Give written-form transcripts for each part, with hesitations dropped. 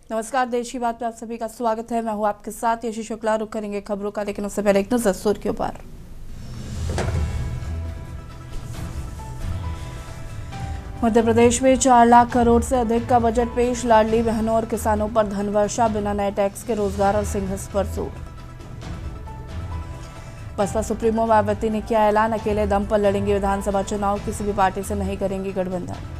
नमस्कार, देश की बात में आप सभी का स्वागत है। मैं हूं आपके साथ यशी शुक्ला। रुक करेंगे खबरों का, लेकिन उससे पहले एक नजर सुर्खियों पर। मध्य प्रदेश में 4 लाख करोड़ से अधिक का बजट पेश। लाडली बहनों और किसानों पर धनवर्षा, बिना नए टैक्स के रोजगार और सिंहस्थ पर जोर। बसपा सुप्रीमो मायावती ने किया ऐलान, अकेले दम पर लड़ेंगे विधानसभा चुनाव, किसी भी पार्टी से नहीं करेंगी गठबंधन।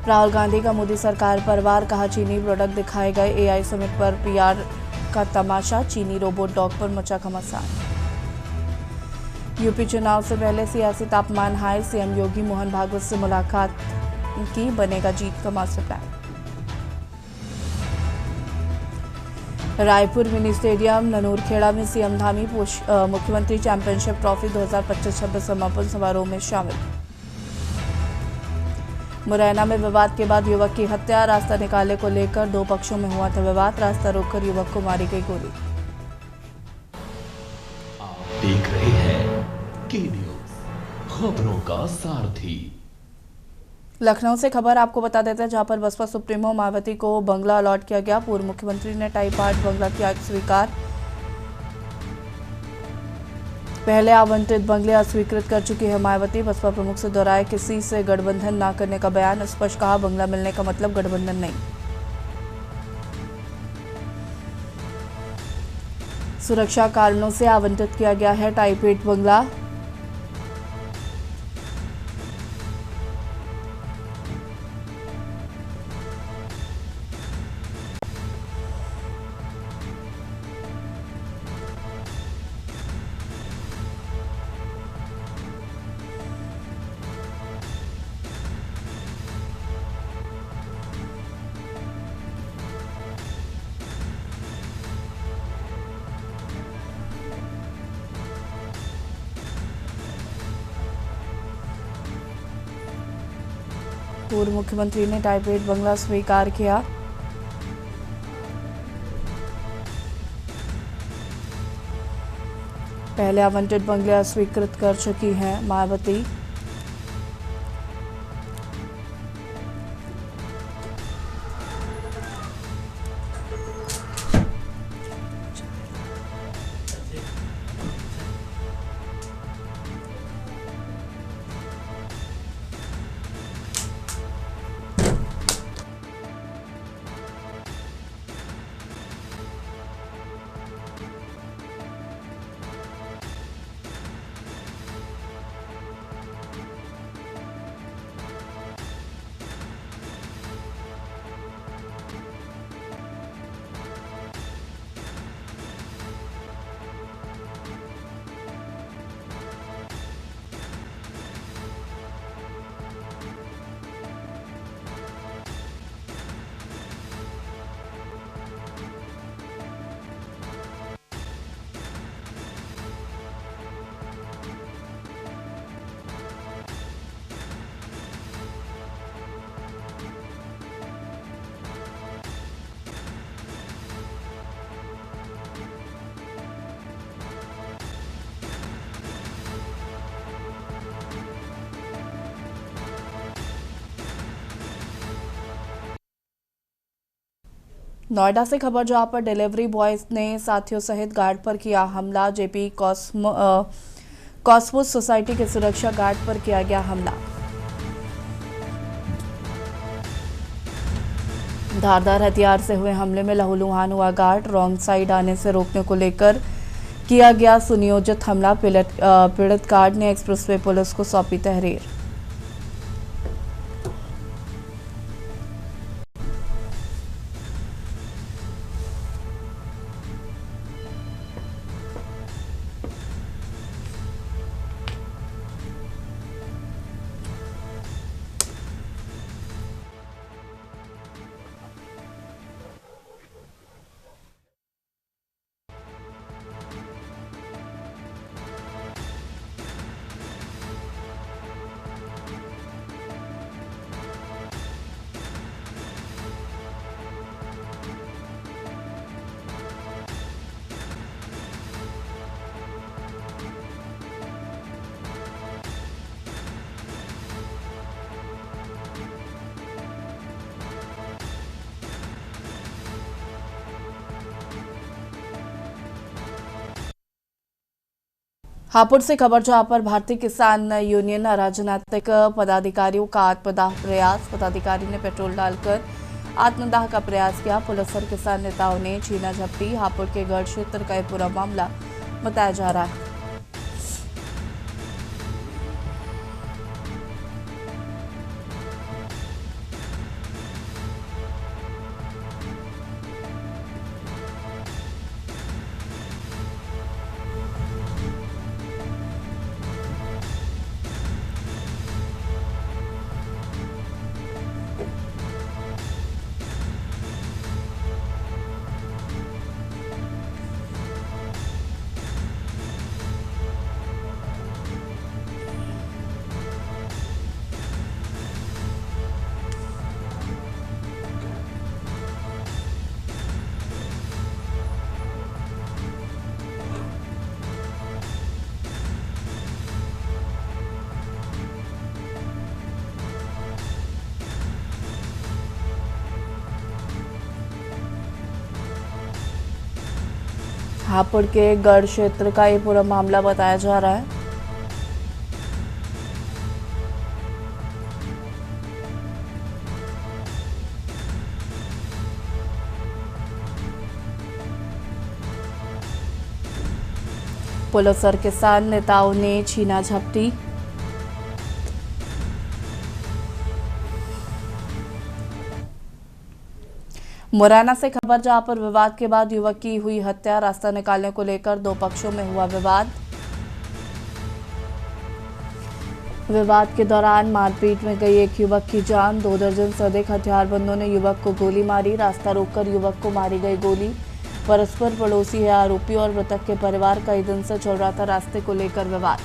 राहुल गांधी का मोदी सरकार पर वार, कहा चीनी प्रोडक्ट दिखाए गए एआई समिट पर पीआर का तमाशा, चीनी रोबोट डॉग पर मचा घमासान। यूपी चुनाव से पहले सियासी तापमान हाई, सीएम योगी मोहन भागवत से मुलाकात की, बनेगा जीत का master plan. Raipur mini stadium Nanurkheda में सीएम धामी मुख्यमंत्री चैंपियनशिप ट्रॉफी 2025-26 समापन समारोह में शामिल। मुरैना में विवाद के बाद युवक की हत्या, रास्ता निकाले को लेकर दो पक्षों में हुआ था विवाद, रास्ता रोककर युवक को मारी गई गोली। आप देख रहे हैं के न्यूज, खबरों का सारथी। लखनऊ से खबर आपको बता देते हैं, जहां पर बसपा सुप्रीमो मायावती को बंगला अलॉट किया गया। पूर्व मुख्यमंत्री ने टाइप 8 बंगला किया स्वीकार। पहले आवंटित बंगले अस्वीकृत कर चुकी है मायावती। बसपा प्रमुख से दोहराया, किसी से गठबंधन न करने का बयान, स्पष्ट कहा बंगला मिलने का मतलब गठबंधन नहीं। सुरक्षा कारणों से आवंटित किया गया है टाइप 8 बंगला। पूर्व मुख्यमंत्री ने टाइप 8 बंगला स्वीकार किया। पहले आवंटित बंगले अस्वीकृत कर चुकी हैं मायावती। नोएडा से खबर, जहां पर डिलीवरी बॉयज ने साथियों सहित गार्ड पर किया हमला। जेपी कॉस्मोस सोसाइटी के सुरक्षा गार्ड पर किया गया हमला। धारदार हथियार से हुए हमले में लहूलुहान हुआ गार्ड। रॉन्ग साइड आने से रोकने को लेकर किया गया सुनियोजित हमला। पीड़ित गार्ड ने एक्सप्रेसवे पुलिस को सौंपी तहरीर। हापुड़ से खबर जहां पर भारतीय किसान यूनियन राजनीतिक पदाधिकारियों का आत्मदाह प्रयास। पदाधिकारी ने पेट्रोल डालकर आत्मदाह का प्रयास किया। पुलिस और किसान नेताओं ने छीना झपटी। हापुड़ के गढ़ क्षेत्र का यह पूरा मामला बताया जा रहा है। हापुड़ के गढ़ क्षेत्र का ये पूरा मामला बताया जा रहा है। पुलिस और किसान नेताओं ने छीना झपटी। मुरैना से खबर जहां पर विवाद के बाद युवक की हुई हत्या। रास्ता निकालने को लेकर दो पक्षों में हुआ विवाद। विवाद के दौरान मारपीट में गई एक युवक की जान। 2 दर्जन से अधिक हथियारबंदों ने युवक को गोली मारी। रास्ता रोककर युवक को मारी गई गोली। परस्पर पड़ोसी है आरोपी और मृतक के परिवार। कई दिन से चल रहा था रास्ते को लेकर विवाद।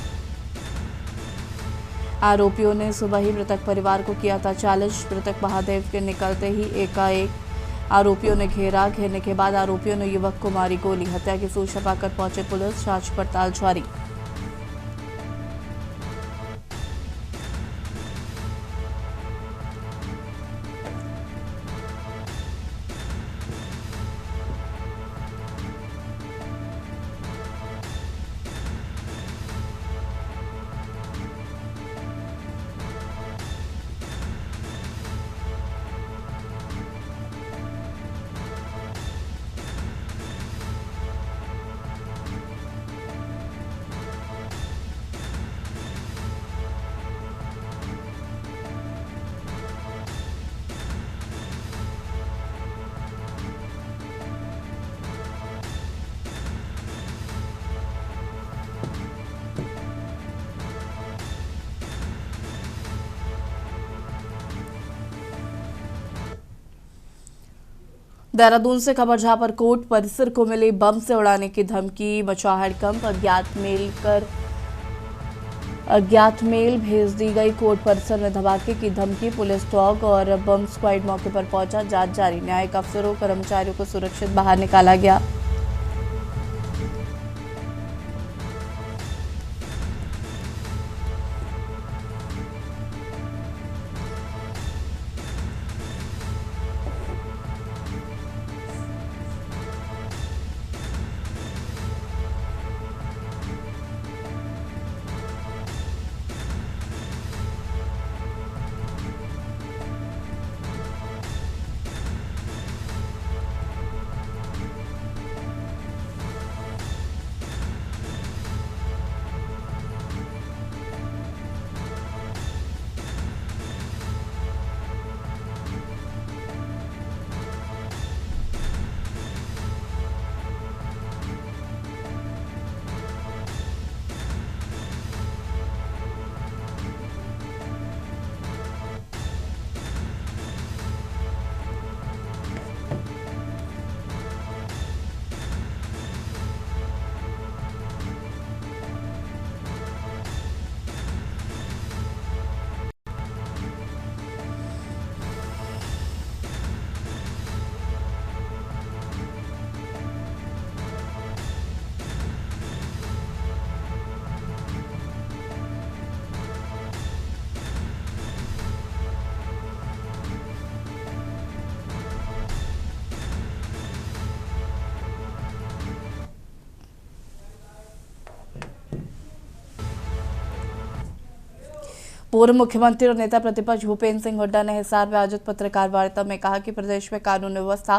आरोपियों ने सुबह ही मृतक परिवार को किया था चैलेंज। मृतक महादेव के निकलते ही एकाएक आरोपियों ने घेरा। घेरने के बाद आरोपियों ने युवक को मारी गोली। हत्या की सूचना पाकर पहुंचे पुलिस। जांच पड़ताल जारी। देहरादून से खबर जहां पर कोर्ट परिसर को मिली बम से उड़ाने की धमकी। मचा हड़कंप। अज्ञात मेल भेज दी गई। कोर्ट परिसर में धमाके की धमकी। पुलिस डॉग और बम स्क्वाड मौके पर पहुंचा। जांच जारी। न्यायिक अफसरों कर्मचारियों को सुरक्षित बाहर निकाला गया। पूर्व मुख्यमंत्री और नेता प्रतिपक्ष भूपेंद्र सिंह हुड्डा ने हिसार में आयोजित पत्रकार वार्ता में कहा कि प्रदेश में कानून व्यवस्था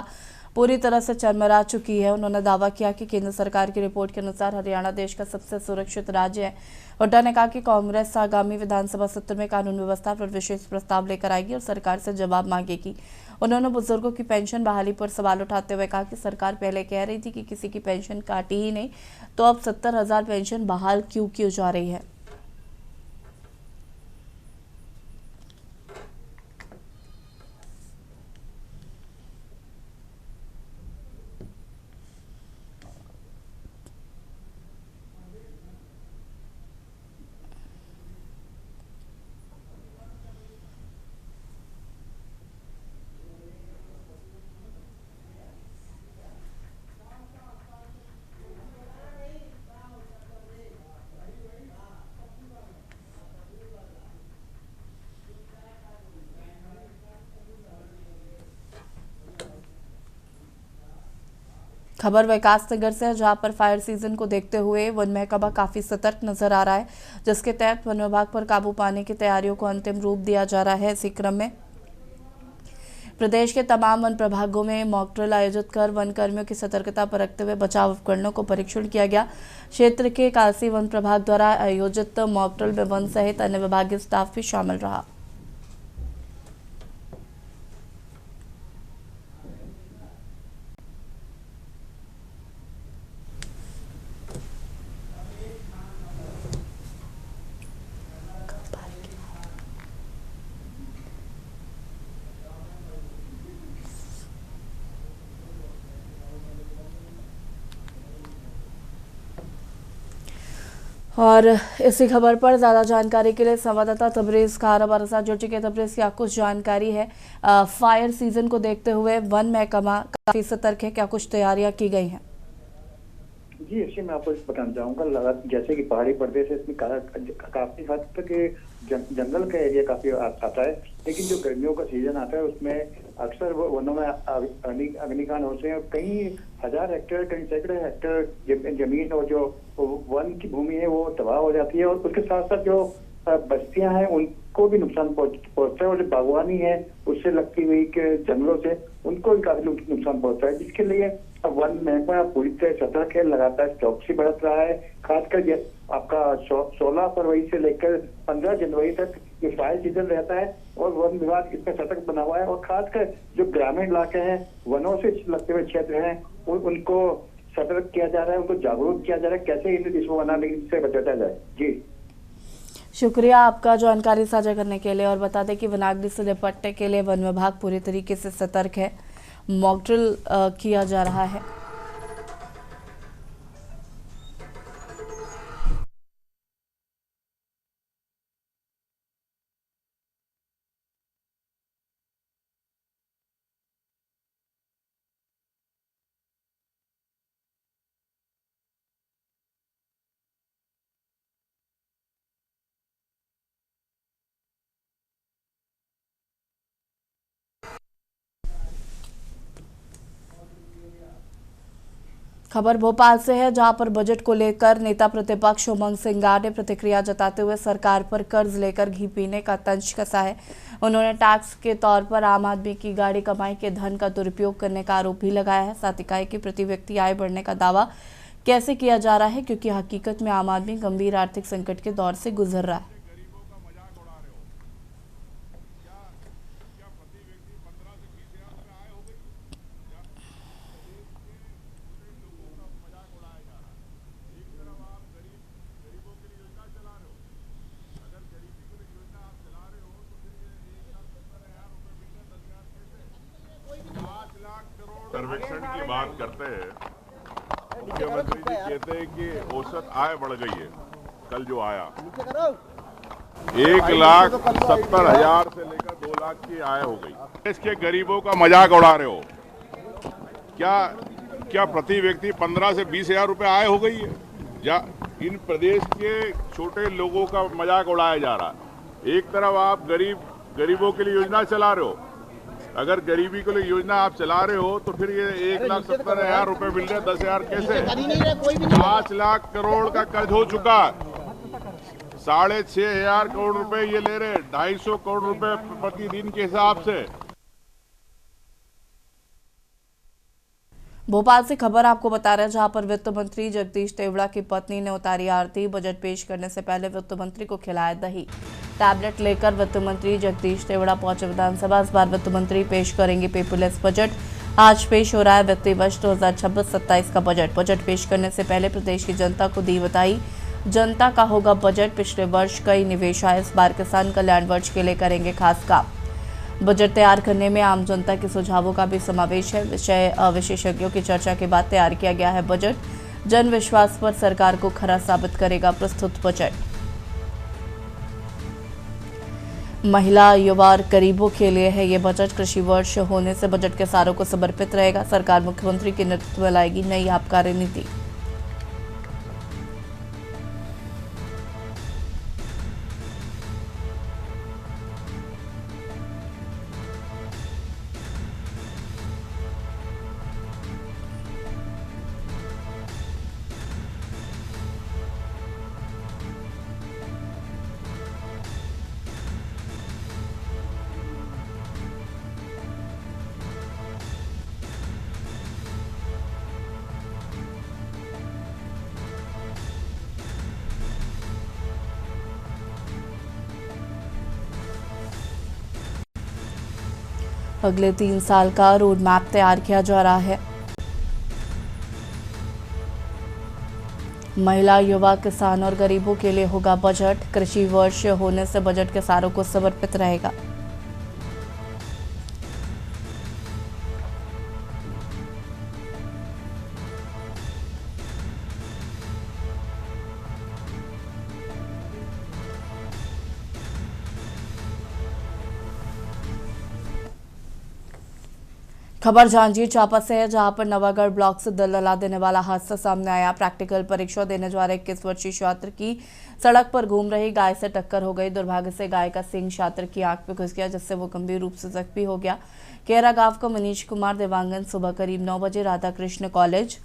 पूरी तरह से चरमरा चुकी है। उन्होंने दावा किया कि केंद्र सरकार की रिपोर्ट के अनुसार हरियाणा देश का सबसे सुरक्षित राज्य है। हुड्डा ने कहा कि कांग्रेस आगामी विधानसभा सत्र में कानून व्यवस्था पर विशेष प्रस्ताव लेकर आएगी और सरकार से जवाब मांगेगी। उन्होंने बुजुर्गों की पेंशन बहाली पर सवाल उठाते हुए कहा कि सरकार पहले कह रही थी कि किसी की पेंशन काटी ही नहीं, तो अब 70,000 पेंशन बहाल क्यों की जा रही है। खबर विकास नगर से है, जहां पर फायर सीजन को देखते हुए वन महकमा काफी सतर्क नजर आ रहा है, जिसके तहत वन विभाग पर काबू पाने की तैयारियों को अंतिम रूप दिया जा रहा है। इसी क्रम में प्रदेश के तमाम वन प्रभागों में मॉक ड्रिल आयोजित कर वन कर्मियों की सतर्कता परखते हुए बचाव उपकरणों को परीक्षण किया गया। क्षेत्र के कालसी वन प्रभाग द्वारा आयोजित मॉक ड्रिल में वन सहित अन्य विभागीय स्टाफ भी शामिल रहा। और इसी खबर पर ज़्यादा जानकारी के लिए संवाददाता तबरेज खान हमारे साथ जुड़ चुके हैं। तबरेज, क्या कुछ जानकारी है? फायर सीजन को देखते हुए वन महकमा काफी सतर्क है, क्या कुछ तैयारियां की गई हैं? जी, इससे मैं आपको बताना चाहूँगा, जैसे कि पहाड़ी प्रदेश है, इसमें काफी हद तक जंगल का एरिया काफी आता है, लेकिन जो गर्मियों का सीजन आता है उसमें अक्सर वनों में अग्निकांड होते हैं और कई हजार हेक्टेयर, कई सैकड़ों हेक्टेयर जमीन और जो वन की भूमि है वो तबाह हो जाती है और उसके साथ साथ जो बस्तियां हैं उनको भी नुकसान पहुंचता है और जो बागवानी है उससे लगती हुई के जंगलों से उनको भी काफी नुकसान पहुंचता है, जिसके लिए वन महकमा पूरी तरह सतर्क है, लगातार चौकसी बरत रहा है। खासकर आपका 16 फरवरी से लेकर 15 जनवरी तक ये फायर सीजन रहता है और वन विभाग इसमें सतर्क बना हुआ है और खासकर जो ग्रामीण इलाके हैं, वनों से लगते हुए क्षेत्र हैं, उनको सतर्क किया जा रहा है, उनको जागरूक किया जा रहा है कैसे इसको बनाने से बचाया जाए। जी शुक्रिया आपका जानकारी साझा करने के लिए। और बता दें कि वनाग्नि से निपटने के लिए वन विभाग पूरी तरीके से सतर्क है, मॉक ड्रिल किया जा रहा है। खबर भोपाल से है, जहां पर बजट को लेकर नेता प्रतिपक्ष उमंग सिंगार ने प्रतिक्रिया जताते हुए सरकार पर कर्ज लेकर घी पीने का तंज कसा है। उन्होंने टैक्स के तौर पर आम आदमी की गाड़ी कमाई के धन का दुरुपयोग करने का आरोप भी लगाया है। साथ ही कहा कि प्रति व्यक्ति आय बढ़ने का दावा कैसे किया जा रहा है, क्योंकि हकीकत में आम आदमी गंभीर आर्थिक संकट के दौर से गुजर रहा है। सर्वेक्षण की बात करते हैं, मुख्यमंत्री जी कहते हैं कि औसत आय बढ़ गई है। कल जो आया 1,70,000 से लेकर 2 लाख की आय हो गई। देश के गरीबों का मजाक उड़ा रहे हो क्या प्रति व्यक्ति 15 से 20,000 रुपए आय हो गई है? या इन प्रदेश के छोटे लोगों का मजाक उड़ाया जा रहा है। एक तरफ आप गरीबों के लिए योजना चला रहे हो, अगर गरीबी के लिए योजना आप चला रहे हो तो फिर ये 1,70,000 रुपए मिल रहे, 10,000 कैसे? 5 लाख करोड़ का कर्ज हो चुका, 6,500 करोड़ रुपए ये ले रहे, 250 करोड़ रुपए प्रतिदिन के हिसाब से। भोपाल से खबर आपको बता रहे हैं, जहां पर वित्त मंत्री जगदीश देवड़ा की पत्नी ने उतारी आरती। बजट पेश करने से पहले वित्त मंत्री को खिलाया दही। टैबलेट लेकर वित्त मंत्री जगदीश देवड़ा पहुंचे विधानसभा। इस बार वित्त मंत्री पेश करेंगे पेपरलेस बजट। आज पेश हो रहा है वित्तीय वर्ष 2026-27 का बजट। बजट पेश करने से पहले प्रदेश की जनता को दी बधाई। जनता का होगा बजट। पिछले वर्ष कई निवेश आए, इस बार किसान कल्याण वर्ष के लिए करेंगे खास काम। बजट तैयार करने में आम जनता के सुझावों का भी समावेश है। विशेषज्ञों की चर्चा के बाद तैयार किया गया है बजट। जन विश्वास पर सरकार को खरा साबित करेगा प्रस्तुत बजट। महिला, युवा और गरीबों के लिए है ये बजट। कृषि वर्ष होने से बजट किसानों को समर्पित रहेगा। सरकार मुख्यमंत्री के नेतृत्व में लाएगी नई आबकारी नीति। अगले 3 साल का रोड मैप तैयार किया जा रहा है। महिला, युवा, किसान और गरीबों के लिए होगा बजट। कृषि वर्ष होने से बजट किसानों को समर्पित रहेगा। खबर जांजगीर चांपा से है, जहां पर नवागढ़ ब्लॉक से दिल लगा देने वाला हादसा सामने आया। प्रैक्टिकल परीक्षा देने जा रहे 21 वर्षीय छात्र की सड़क पर घूम रही गाय से टक्कर हो गई। दुर्भाग्य से गाय का सींग छात्र की आंख में घुस गया, जिससे वो गंभीर रूप से जख्मी हो गया। केरा गांव का मनीष कुमार देवांगन सुबह करीब 9 बजे राधा कृष्ण कॉलेज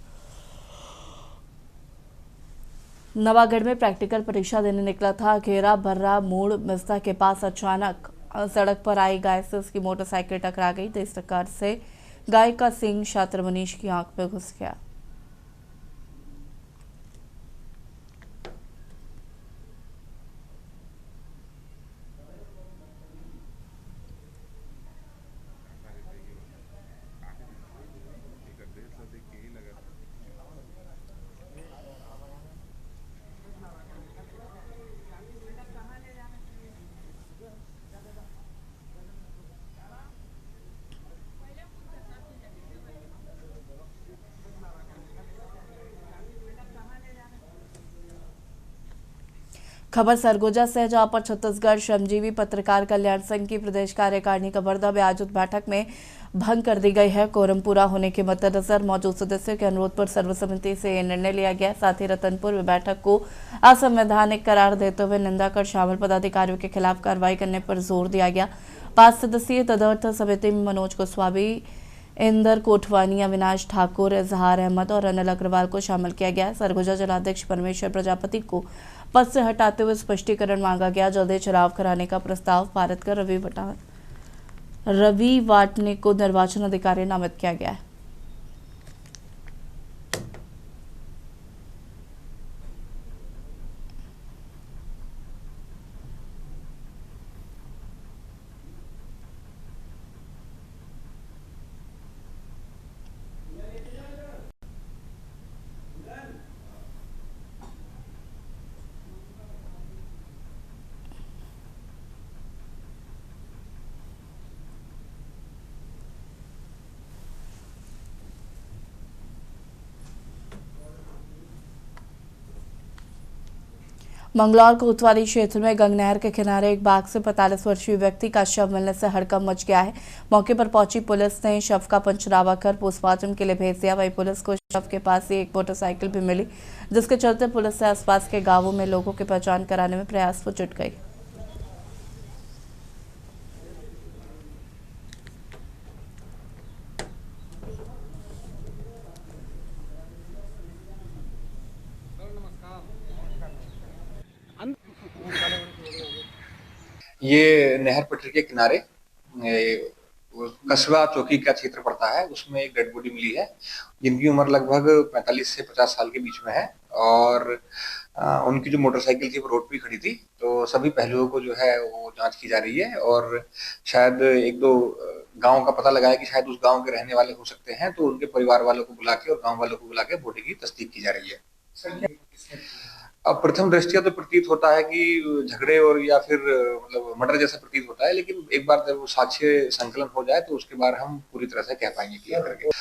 नवागढ़ में प्रैक्टिकल परीक्षा देने निकला था। घेरा भर्रा मोड़ मिस्ता के पास अचानक सड़क पर आई गाय से उसकी मोटरसाइकिल टकरा गई। तो इस टक्कर से गाय का सींग छात्र मनीष की आंख में घुस गया। खबर सरगोजा से, जहां पर छत्तीसगढ़ श्रमजीवी पत्रकार कल्याण संघ की प्रदेश कार्यकारिणी कवर्धा में आयोजित बैठक में भंग कर दी गई है। कोरम पूरा होने के मद्देनजर मौजूद सदस्यों के अनुरोध पर सर्वसम्मति से यह निर्णय लिया गया। साथ ही रतनपुर में बैठक को असंवैधानिक करार देते हुए निंदा कर शामिल पदाधिकारियों के खिलाफ कार्रवाई करने पर जोर दिया गया। 5 सदस्यीय तदर्थ समिति में मनोज गोस्वामी, इंदर कोटवानी, अविनाश ठाकुर, इजहार अहमद और अनिल अग्रवाल को शामिल किया गया। सरगुजा जिलाध्यक्ष परमेश्वर प्रजापति को पद से हटाते हुए स्पष्टीकरण मांगा गया। जल्दी चुनाव कराने का प्रस्ताव पारित कर रवि वाटने को निर्वाचन अधिकारी नामित किया गया है। मंगलौर कोतवाली क्षेत्र में गंगनहर के किनारे एक बाग से 45 वर्षीय व्यक्ति का शव मिलने से हड़कंप मच गया है। मौके पर पहुंची पुलिस ने शव का पंचनामा कर पोस्टमार्टम के लिए भेज दिया। वहीं पुलिस को शव के पास ही एक मोटरसाइकिल भी मिली, जिसके चलते पुलिस से आसपास के गांवों में लोगों की पहचान कराने में प्रयास में जुट गई। ये नहर पटरी के किनारे कस्बा चौकी का क्षेत्र पड़ता है, उसमें एक डेड बॉडी मिली है जिनकी उम्र लगभग 45 से 50 साल के बीच में है और उनकी जो मोटरसाइकिल थी वो रोड पे खड़ी थी। तो सभी पहलुओं को जो है वो जांच की जा रही है और शायद एक दो गांव का पता लगाया कि शायद उस गांव के रहने वाले हो सकते हैं, तो उनके परिवार वालों को बुला के और गांव वालों को बुला के बॉडी की तस्दीक की जा रही है। अब प्रथम दृष्टिया तो प्रतीत होता है कि झगड़े और या फिर मतलब मर्डर जैसा प्रतीत होता है, लेकिन एक बार जब वो साक्ष्य संकलन हो जाए तो उसके बाद हम पूरी तरह से कह पाएंगे क्लियर करके।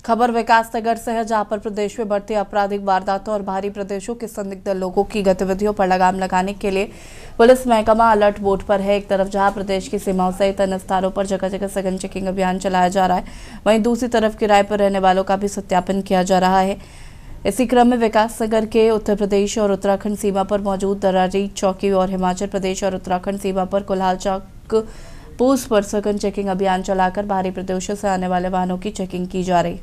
खबर विकास नगर से है, जहां पर प्रदेश में बढ़ती आपराधिक वारदातों और बाहरी प्रदेशों के संदिग्ध लोगों की गतिविधियों पर लगाम लगाने के लिए पुलिस महकमा अलर्ट मोड पर है। एक तरफ जहां प्रदेश की सीमाओं सहित अन्य स्थानों पर जगह जगह सघन चेकिंग अभियान चलाया जा रहा है, वहीं दूसरी तरफ किराए पर रहने वालों का भी सत्यापन किया जा रहा है। इसी क्रम में विकास नगर के उत्तर प्रदेश और उत्तराखंड सीमा पर मौजूद दरारी चौकी और हिमाचल प्रदेश और उत्तराखंड सीमा पर कुल्हाल चौक पोस्ट पर सघन चेकिंग अभियान चलाकर बाहरी प्रदेशों से आने वाले वाहनों की चेकिंग की जा रही।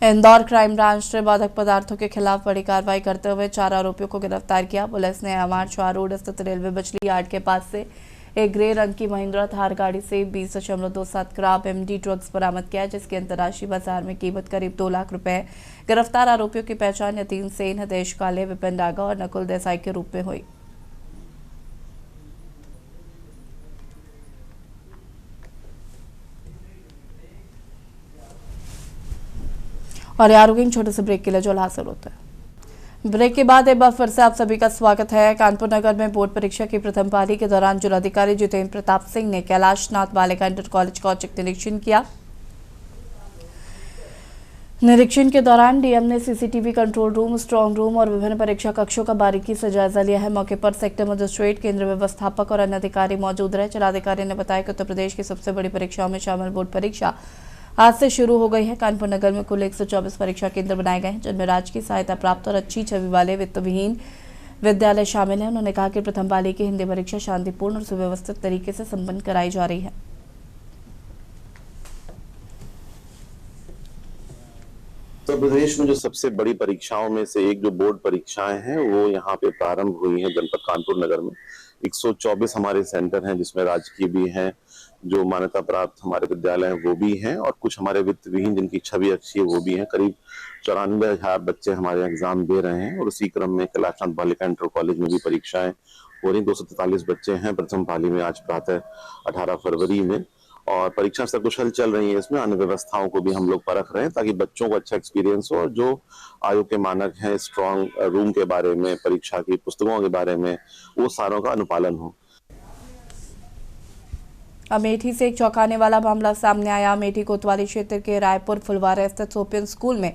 इंदौर क्राइम ब्रांच ने मादक पदार्थों के खिलाफ बड़ी कार्रवाई करते हुए 4 आरोपियों को गिरफ्तार किया। पुलिस ने अमार चौहान रोड स्थित रेलवे बिजली यार्ड के पास से एक ग्रे रंग की महिंद्रा थार गाड़ी से 20.27 ग्राम एमडी ड्रग्स बरामद किया, जिसकी अंतर्राष्ट्रीय बाजार में कीमत करीब 2 लाख रुपए है। गिरफ्तार आरोपियों की पहचान यतीन सेन, हदेश काले, विपिन डागा और नकुल देसाई के रूप में हुई। और यार रुकेंगे छोटे से ब्रेक के लिए जो हासिल होता है। ब्रेक के बाद एक बार फिर से आप सभी का स्वागत है। कानपुर नगर में बोर्ड परीक्षा की प्रथम पाली के दौरान जिलाधिकारी जितेंद्र प्रताप सिंह ने कैलाशनाथ बालिका इंटर कॉलेज का औचक निरीक्षण किया। निरीक्षण के दौरान डीएम ने CCTV control room, strong room और विभिन्न परीक्षा कक्षों का बारीकी से जायजा लिया है। मौके पर सेक्टर मजिस्ट्रेट, केंद्र व्यवस्थापक और अन्य अधिकारी मौजूद रहे। जिलाधिकारी ने बताया कि उत्तर प्रदेश की सबसे बड़ी परीक्षाओं में शामिल बोर्ड परीक्षा आज से शुरू हो गई है। कानपुर नगर में कुल 124 परीक्षा केंद्र बनाए गए हैं, जिनमें राज्य की सहायता प्राप्त और अच्छी छवि वाले वित्त विहीन विद्यालय शामिल हैं। उन्होंने कहा कि प्रथम पाली की हिंदी परीक्षा शांतिपूर्ण और सुव्यवस्थित तरीके से संपन्न कराई जा रही है। उत्तर प्रदेश में जो सबसे बड़ी परीक्षाओं में से एक जो बोर्ड परीक्षाएं हैं वो यहाँ पे प्रारंभ हुई हैं जनपद कानपुर नगर में। 124 हमारे सेंटर हैं, जिसमें राजकीय भी हैं, जो मान्यता प्राप्त हमारे विद्यालय हैं वो भी हैं, और कुछ हमारे वित्त विहीन जिनकी छवि अच्छी है वो भी हैं। करीब 94,000 बच्चे हमारे एग्जाम दे रहे हैं। और उसी क्रम में कैलाशनाथ बालिका इंटर कॉलेज में भी परीक्षाएं हो रही। 243 बच्चे हैं प्रथम पाली में आज प्रातः 18 फरवरी में, और परीक्षा सकुशल चल रही है। इसमें अन्य व्यवस्थाओं को भी हम लोग परख रहे हैं ताकि बच्चों को अच्छा एक्सपीरियंस हो, और जो आयोग के मानक हैं स्ट्रॉन्ग रूम के बारे में, परीक्षा की पुस्तकों के बारे में, वो सारों का अनुपालन हो। अमेठी से एक चौंकाने वाला मामला सामने आया। अमेठी कोतवाली क्षेत्र के रायपुर फुलवारा स्थित सोपियन स्कूल में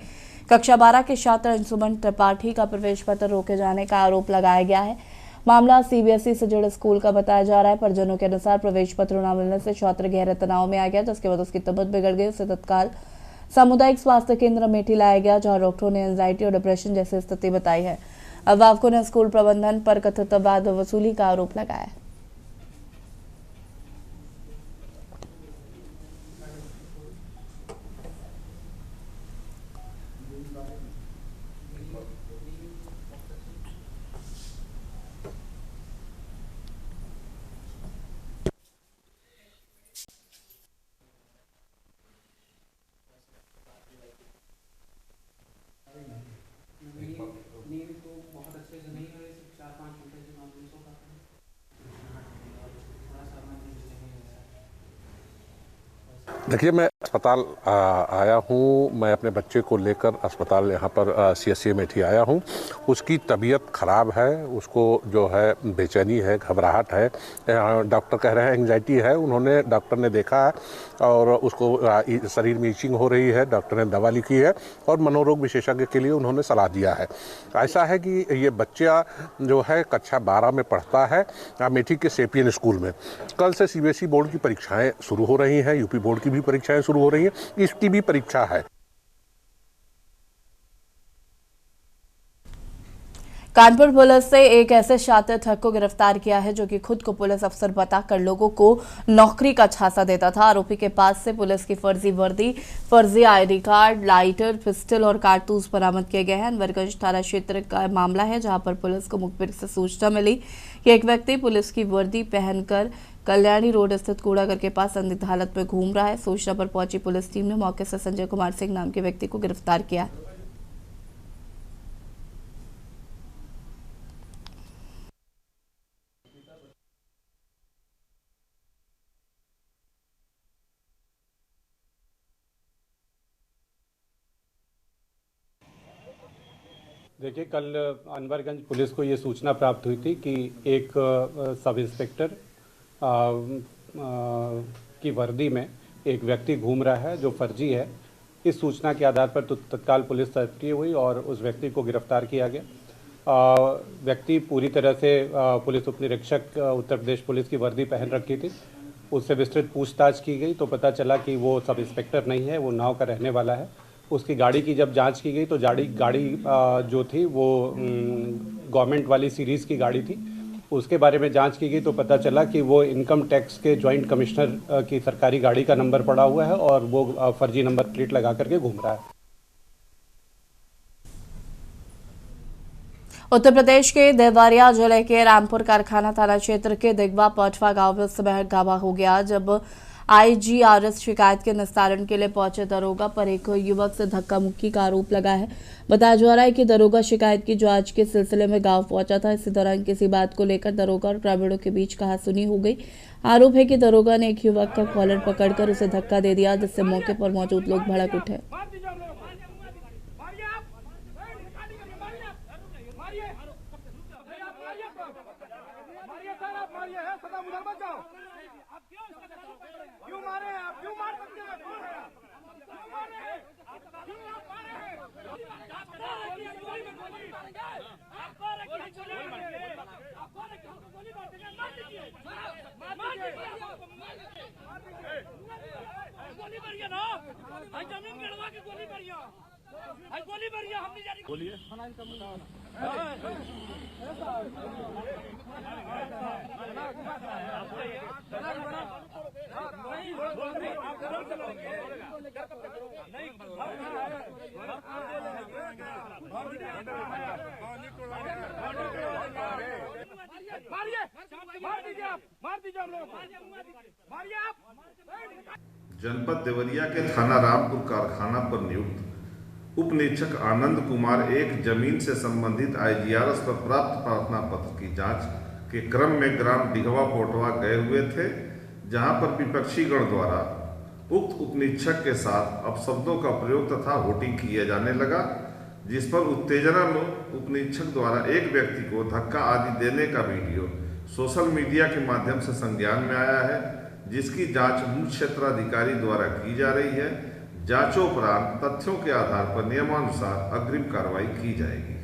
कक्षा 12 के छात्र अंशुमन त्रिपाठी का प्रवेश पत्र रोके जाने का आरोप लगाया गया है। मामला सीबीएसई से जुड़े स्कूल का बताया जा रहा है। परिजनों के अनुसार प्रवेश पत्र न मिलने से छात्र गहरे तनाव में आ गया, जिसके बाद उसकी तबीयत बिगड़ गई। उसे तत्काल सामुदायिक स्वास्थ्य केंद्र अमेठी लाया गया, जहां डॉक्टरों ने एंजाइटी और डिप्रेशन जैसी स्थिति बताई है। अभिभावकों ने स्कूल प्रबंधन पर कथित बाद वसूली का आरोप लगाया। देखिए, मैं अस्पताल आया हूँ। मैं अपने बच्चे को लेकर अस्पताल यहाँ पर सीएससी अमेठी आया हूँ। उसकी तबीयत ख़राब है, उसको जो है बेचैनी है, घबराहट है, डॉक्टर कह रहे हैं एंजाइटी है। उन्होंने डॉक्टर ने देखा है और उसको शरीर में इचिंग हो रही है। डॉक्टर ने दवा लिखी है और मनोरोग विशेषज्ञ के लिए उन्होंने सलाह दिया है। ऐसा है कि ये बच्चा जो है कक्षा 12 में पढ़ता है अमेठी के सेपियन स्कूल में। कल से सीबीएसई बोर्ड की परीक्षाएँ शुरू हो रही हैं, यूपी बोर्ड की भी परीक्षाएं शुरू हो रही हैं, इसकी भी परीक्षा है। कानपुर पुलिस ने एक ऐसे शातिर ठग को गिरफ्तार किया है जो कि खुद को पुलिस अफसर बताकर लोगों को नौकरी का झांसा देता था। आरोपी के पास से पुलिस की फर्जी वर्दी, फर्जी आईडी कार्ड, लाइटर, पिस्टल और कारतूस बरामद किए गए हैं। अनवरगंज थाना क्षेत्र का मामला है, जहां पर पुलिस को मुखबिर से सूचना मिली कि एक व्यक्ति पुलिस की वर्दी पहनकर कल्याणी रोड स्थित कूड़ागर के पास संदिग्ध हालत में घूम रहा है। सूचना पर पहुंची पुलिस टीम ने मौके से संजय कुमार सिंह नाम के व्यक्ति को गिरफ्तार किया। देखिए, कल अनवरगंज पुलिस को ये सूचना प्राप्त हुई थी कि एक सब इंस्पेक्टर की वर्दी में एक व्यक्ति घूम रहा है जो फर्जी है। इस सूचना के आधार पर तत्काल पुलिस सक्रिय हुई और उस व्यक्ति को गिरफ्तार किया गया। व्यक्ति पूरी तरह से पुलिस उपनिरीक्षक उत्तर प्रदेश पुलिस की वर्दी पहन रखी थी। उससे विस्तृत पूछताछ की गई तो पता चला कि वो सब इंस्पेक्टर नहीं है, वो नाव का रहने वाला है। उसकी गाड़ी की जब जांच की गई तो गाड़ी जो थी वो गवर्नमेंट वाली सीरीज़ की गाड़ी थी। उसके बारे में जांच की गई तो पता चला कि वो इनकम टैक्स के जॉइंट कमिश्नर की सरकारी गाड़ी का नंबर पड़ा हुआ है और वो फर्जी नंबर प्लेट लगा करके घूम रहा है। उत्तर प्रदेश के देवरिया जिले के रामपुर कारखाना थाना क्षेत्र के दिगवा पटवा गांव में उस समय हंगामा हो गया जब IGRS शिकायत के निस्तारण के लिए पहुंचे दरोगा पर एक युवक से धक्का मुक्की का आरोप लगा है। बताया जा रहा है कि दरोगा शिकायत की जांच के सिलसिले में गांव पहुंचा था। इसी दौरान किसी बात को लेकर दरोगा और ग्रामीणों के बीच कहासुनी हो गई। आरोप है कि दरोगा ने एक युवक का कॉलर पकड़कर उसे धक्का दे दिया, जिससे मौके पर मौजूद लोग भड़क उठे। जनपद देवरिया के थाना रामपुर कारखाना पर नियुक्त उप निरीक्षक आनंद कुमार एक जमीन से संबंधित IGRS पर प्राप्त प्रार्थना पत्र की जांच के क्रम में ग्राम डिघवा पोटवा गए हुए थे, जहां पर विपक्षी गण द्वारा उक्त उप निरीक्षक के साथ अपशब्दों का प्रयोग तथा होर्डिंग किया जाने लगा, जिस पर उत्तेजना में उप निरीक्षक द्वारा एक व्यक्ति को धक्का आदि देने का वीडियो सोशल मीडिया के माध्यम से संज्ञान में आया है, जिसकी जांच मुख्य क्षेत्राधिकारी द्वारा की जा रही है। जांचोपरांत तथ्यों के आधार पर नियमानुसार अग्रिम कार्रवाई की जाएगी।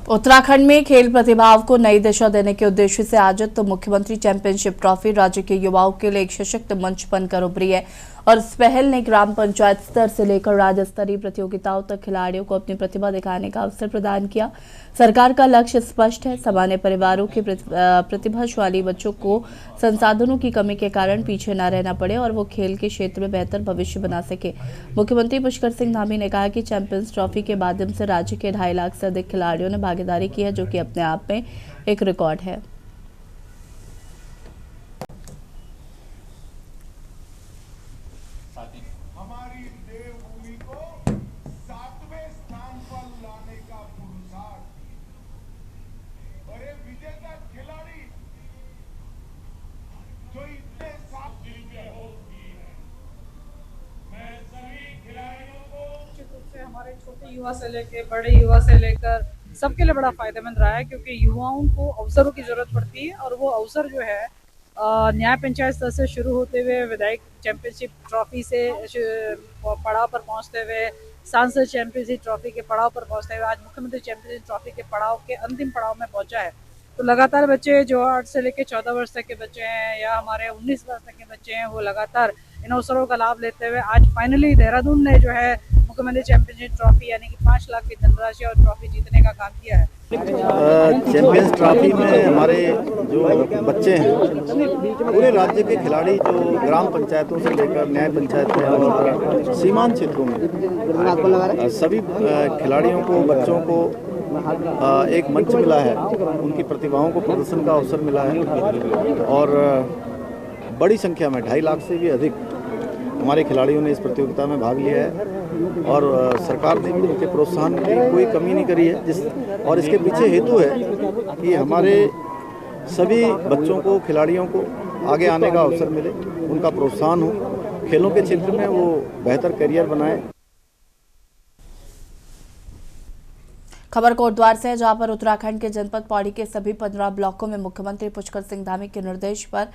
उत्तराखंड में खेल प्रतिभाओं को नई दिशा देने के उद्देश्य से आयोजित मुख्यमंत्री चैंपियनशिप ट्रॉफी राज्य के युवाओं के लिए एक सशक्त मंच बनकर उभरी है और इस पहल ने ग्राम पंचायत स्तर से लेकर राज्य स्तरीय प्रतियोगिताओं तक खिलाड़ियों को अपनी प्रतिभा दिखाने का अवसर प्रदान किया। सरकार का लक्ष्य स्पष्ट है, सामान्य परिवारों के प्रतिभाशाली बच्चों को संसाधनों की कमी के कारण पीछे न रहना पड़े और वो खेल के क्षेत्र में बेहतर भविष्य बना सके। मुख्यमंत्री पुष्कर सिंह धामी ने कहा कि चैंपियंस ट्रॉफी के माध्यम से राज्य के 2.5 लाख से अधिक खिलाड़ियों ने भागीदारी की है, जो कि अपने आप में एक रिकॉर्ड है। हमारी देवभूमि को 7वें स्थान पर लाने का पुरुषार्थ और एक विजेता खिलाड़ी जो इतने साफ दिल के होती है। मैं सभी खिलाड़ियों को हमारे छोटे युवा से लेकर बड़े युवा से लेकर सबके लिए बड़ा फायदेमंद रहा है, क्योंकि युवाओं को अवसरों की जरूरत पड़ती है और वो अवसर जो है न्याय पंचायत स्तर से शुरू होते हुए विधायक चैंपियनशिप ट्रॉफी से पड़ाव पर पहुंचते हुए सांसद चैंपियनशिप ट्रॉफी के पड़ाव पर पहुंचते हुए आज मुख्यमंत्री चैंपियनशिप ट्रॉफी के पड़ाव के अंतिम पड़ाव में पहुंचा है। तो लगातार बच्चे जो 8 से लेकर 14 वर्ष तक के बच्चे हैं या हमारे 19 वर्ष तक के बच्चे हैं, वो लगातार इन अवसरों का लाभ लेते हुए आज फाइनली देहरादून ने जो है मुख्यमंत्री चैंपियनशिप ट्रॉफी यानी कि 5 लाख की धनराशि और ट्रॉफी जीतने का काम किया है। चैंपियंस ट्रॉफी में हमारे जो बच्चे हैं, पूरे राज्य के खिलाड़ी जो ग्राम पंचायतों से लेकर न्याय पंचायत में और सीमांत क्षेत्रों में सभी खिलाड़ियों को, बच्चों को एक मंच मिला है, उनकी प्रतिभाओं को प्रदर्शन का अवसर मिला है और बड़ी संख्या में 2.5 लाख से भी अधिक हमारे खिलाड़ियों ने इस प्रतियोगिता में भाग लिया है और सरकार ने भी उनके प्रोत्साहन की कोई कमी नहीं करी है। और इसके पीछे हेतु है कि हमारे सभी बच्चों को, खिलाड़ियों को आगे आने का अवसर मिले, उनका प्रोत्साहन हो, खेलों के क्षेत्र में वो बेहतर करियर बनाए। खबर कोटद्वार से है, जहां पर उत्तराखंड के जनपद पौड़ी के सभी 15 ब्लॉकों में मुख्यमंत्री पुष्कर सिंह धामी के निर्देश पर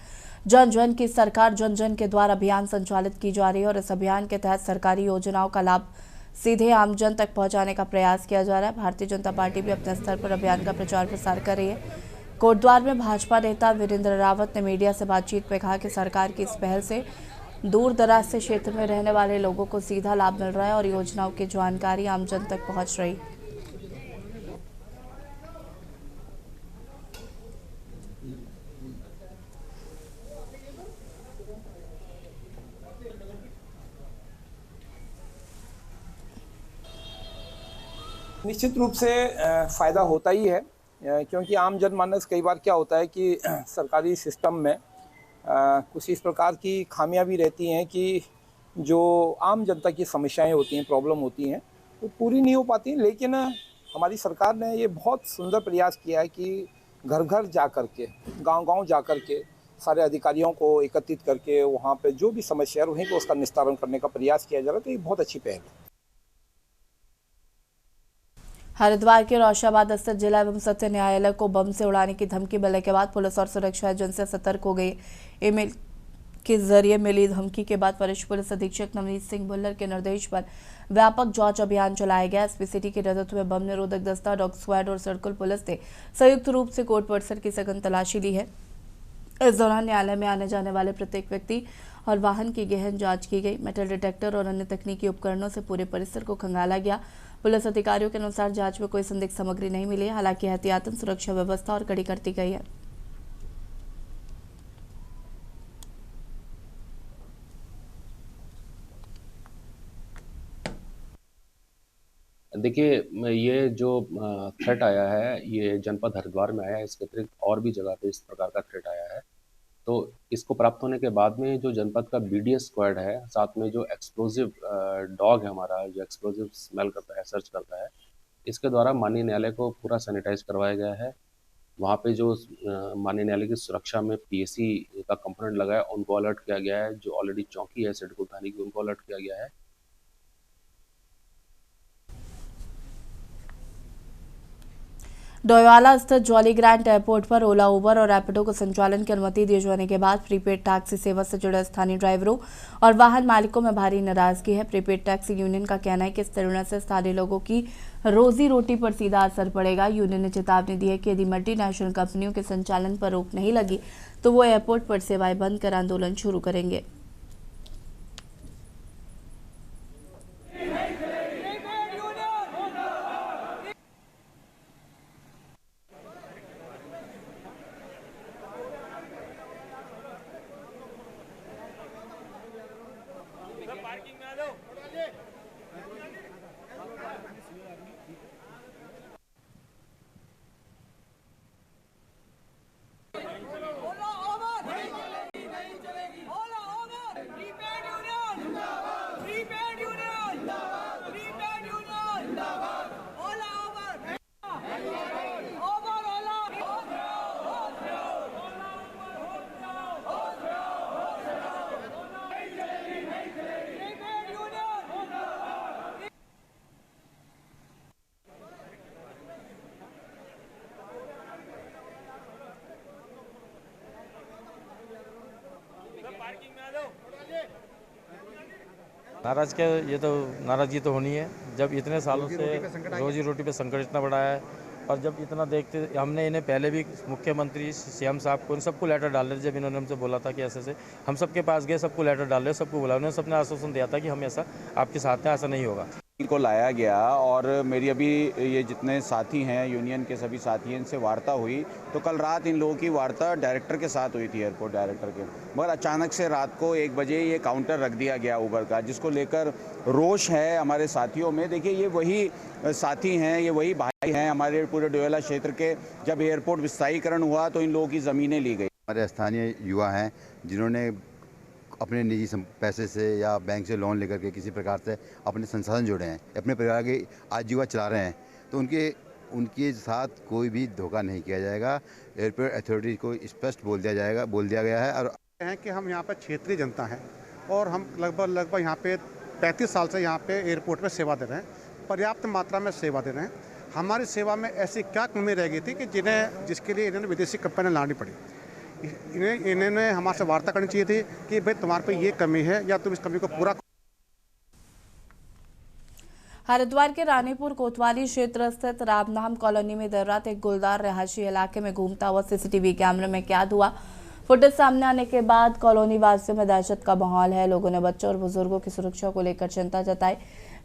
जन जन की सरकार जन जन के द्वारा अभियान संचालित की जा रही है और इस अभियान के तहत सरकारी योजनाओं का लाभ सीधे आम जन तक पहुंचाने का प्रयास किया जा रहा है। भारतीय जनता पार्टी भी अपने स्तर पर अभियान का प्रचार प्रसार कर रही है। कोटद्वार में भाजपा नेता वीरेंद्र रावत ने मीडिया से बातचीत में कहा कि सरकार की इस पहल से दूर दराज से क्षेत्र में रहने वाले लोगों को सीधा लाभ मिल रहा है और योजनाओं की जानकारी आम जन तक पहुंच रही है। निश्चित रूप से फ़ायदा होता ही है, क्योंकि आम जनमानस कई बार क्या होता है कि सरकारी सिस्टम में कुछ इस प्रकार की खामियां भी रहती हैं कि जो आम जनता की समस्याएं होती हैं, प्रॉब्लम होती हैं, वो पूरी नहीं हो पाती। लेकिन हमारी सरकार ने ये बहुत सुंदर प्रयास किया है कि घर घर जा कर के, गाँव जा कर के सारे अधिकारियों को एकत्रित करके वहाँ पे जो भी समस्या है वहीं पर उसका निस्तारण करने का प्रयास किया जा रहा है। तो ये बहुत अच्छी पहल है। हरिद्वार के रोशाबाद स्थित जिला एवं सत्र न्यायालय को बम से उड़ाने की धमकी मिलने के बाद पुलिस और सुरक्षा एजेंसियां सतर्क हो गई। ईमेल के जरिए मिली धमकी के बाद वरिष्ठ पुलिस अधीक्षक नवनीत सिंह भुल्लर के निर्देश पर व्यापक जांच अभियान चलाया गया। एसपी सिटी के नेतृत्व में बम निरोधक दस्ता, डॉग स्क्वाड और सर्कल पुलिस ने संयुक्त रूप से कोर्ट परिसर की सघन तलाशी ली है। इस दौरान न्यायालय में आने जाने वाले प्रत्येक व्यक्ति और वाहन की गहन जांच की गई। मेटल डिटेक्टर और अन्य तकनीकी उपकरणों से पूरे परिसर को खंगाला गया। पुलिस अधिकारियों के अनुसार जांच में कोई संदिग्ध सामग्री नहीं मिली, हालांकि एहतियातन सुरक्षा व्यवस्था और कड़ी करती गई है। देखिए, ये जो थ्रेट आया है ये जनपद हरिद्वार में आया है। इसके अतिरिक्त और भी जगह पे इस प्रकार का थ्रेट आया है। तो इसको प्राप्त होने के बाद में जो जनपद का बीडीएस स्क्वाड है, साथ में जो एक्सप्लोजिव डॉग है हमारा, जो एक्सप्लोजिव स्मेल करता है, सर्च करता है, इसके द्वारा माननीय न्यायालय को पूरा सैनिटाइज करवाया गया है। वहाँ पे जो माननीय न्यायालय की सुरक्षा में पीएसी का कंपोनेंट लगा है उनको अलर्ट किया गया है। जो ऑलरेडी चौकी है सिडकुल थाने की, उनको अलर्ट किया गया है। डोईवाला स्थित जॉली ग्रांट एयरपोर्ट पर ओला, उबर और रैपिडो को संचालन की अनुमति दिए जाने के बाद प्रीपेड टैक्सी सेवा से जुड़े स्थानीय ड्राइवरों और वाहन मालिकों में भारी नाराजगी है। प्रीपेड टैक्सी यूनियन का कहना है कि इस निर्णय से स्थानीय लोगों की रोजी रोटी पर सीधा असर पड़ेगा। यूनियन ने चेतावनी दी है कि यदि मल्टीनेशनल कंपनियों के संचालन पर रोक नहीं लगी तो वो एयरपोर्ट पर सेवाएं बंद कर आंदोलन शुरू करेंगे। नाराज क्या, ये तो नाराजगी तो होनी है जब इतने सालों से रोजी रोटी पे संकट इतना बड़ा है। और जब इतना देखते, हमने इन्हें पहले भी मुख्यमंत्री सीएम साहब को, इन सबको लेटर डाल रहे थे। जब इन्होंने हमसे बोला था कि ऐसे हम सबके पास गए, सबको लेटर डाल रहे, सबको बुला, उन्होंने सबने आश्वासन दिया था कि हम ऐसा आपके साथ हैं, ऐसा नहीं होगा। को लाया गया और मेरी अभी ये जितने साथी हैं यूनियन के सभी साथी हैं इनसे वार्ता हुई तो कल रात इन लोगों की वार्ता डायरेक्टर के साथ हुई थी, एयरपोर्ट डायरेक्टर के, मगर अचानक से रात को 1 बजे ये काउंटर रख दिया गया उबर का, जिसको लेकर रोष है हमारे साथियों में। देखिए ये वही साथी हैं, ये वही भाई हैं हमारे पूरे डोयला क्षेत्र के। जब एयरपोर्ट विस्तारीकरण हुआ तो इन लोगों की ज़मीनें ली गई। हमारे स्थानीय युवा हैं जिन्होंने अपने निजी पैसे से या बैंक से लोन लेकर के किसी प्रकार से अपने संसाधन जोड़े हैं, अपने परिवार की आजीविका चला रहे हैं, तो उनके साथ कोई भी धोखा नहीं किया जाएगा। एयरपोर्ट अथॉरिटी को स्पष्ट बोल दिया गया है। और हैं कि हम यहाँ पर क्षेत्रीय जनता हैं और हम लगभग यहाँ पे 35 साल से यहाँ पे एयरपोर्ट पे सेवा दे रहे हैं, पर्याप्त मात्रा में सेवा दे रहे हैं। हमारी सेवा में ऐसी क्या कमी रह गई थी कि जिसके लिए इन्होंने विदेशी कंपनियाँ लानी पड़ी। इन्होंने हमारे से वार्ता करनी चाहिए थी कि भाई तुम्हारे पे ये कमी है या तुम इस कमी को पूरा। हरिद्वार के रानीपुर कोतवाली क्षेत्र स्थित रामनाम कॉलोनी में देर रात एक गुलदार रिहायशी इलाके में घूमता हुआ सीसीटीवी कैमरे में कैद हुआ। फुटेज सामने आने के बाद कॉलोनी वासियों में दहशत का माहौल है। लोगों ने बच्चों और बुजुर्गों की सुरक्षा को लेकर चिंता जताई।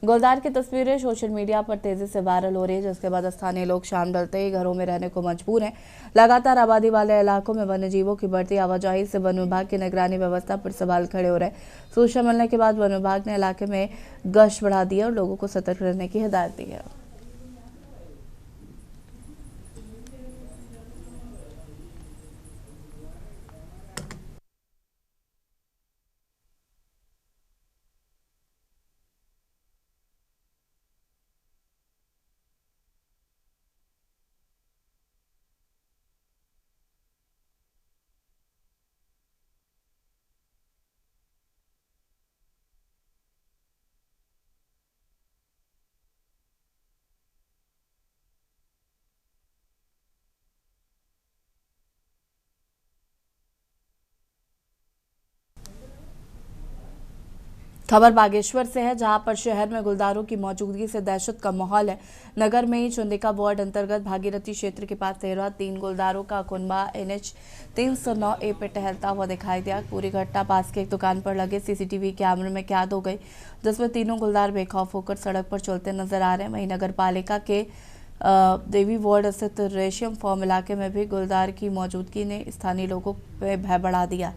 गुलदार की तस्वीरें सोशल मीडिया पर तेजी से वायरल हो रही है, जिसके बाद स्थानीय लोग शाम ढलते ही घरों में रहने को मजबूर हैं। लगातार आबादी वाले इलाकों में वन्य जीवों की बढ़ती आवाजाही से वन विभाग की निगरानी व्यवस्था पर सवाल खड़े हो रहे हैं। सूचना मिलने के बाद वन विभाग ने इलाके में गश्त बढ़ा दी और लोगों को सतर्क रहने की हिदायत दी है। खबर बागेश्वर से है, जहां पर शहर में गुलदारों की मौजूदगी से दहशत का माहौल है। नगर में ही चुंदिका वार्ड अंतर्गत भागीरथी क्षेत्र के पास देर रात 3 गुलदारों का कुनबा NH 309A पे टहलता हुआ दिखाई दिया। पूरी घटना पास की एक दुकान पर लगे सीसीटीवी कैमरे में कैद हो गई, जिसमें तीनों गुलदार बेखौफ होकर सड़क पर चलते नजर आ रहे हैं। वहीं नगर पालिका के देवी वार्ड स्थित रेशम फार्म इलाके में भी गुलदार की मौजूदगी ने स्थानीय लोगों पर भय बढ़ा दिया।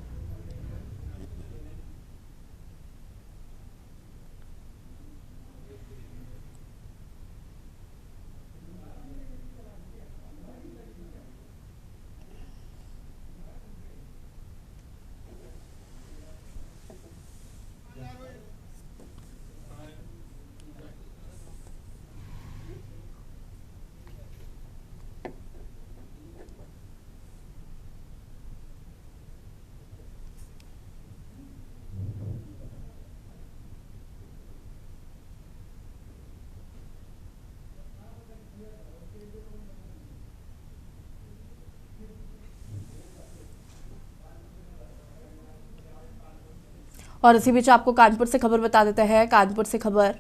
और इसी बीच आपको कानपुर से खबर बता देते हैं। कानपुर से खबर,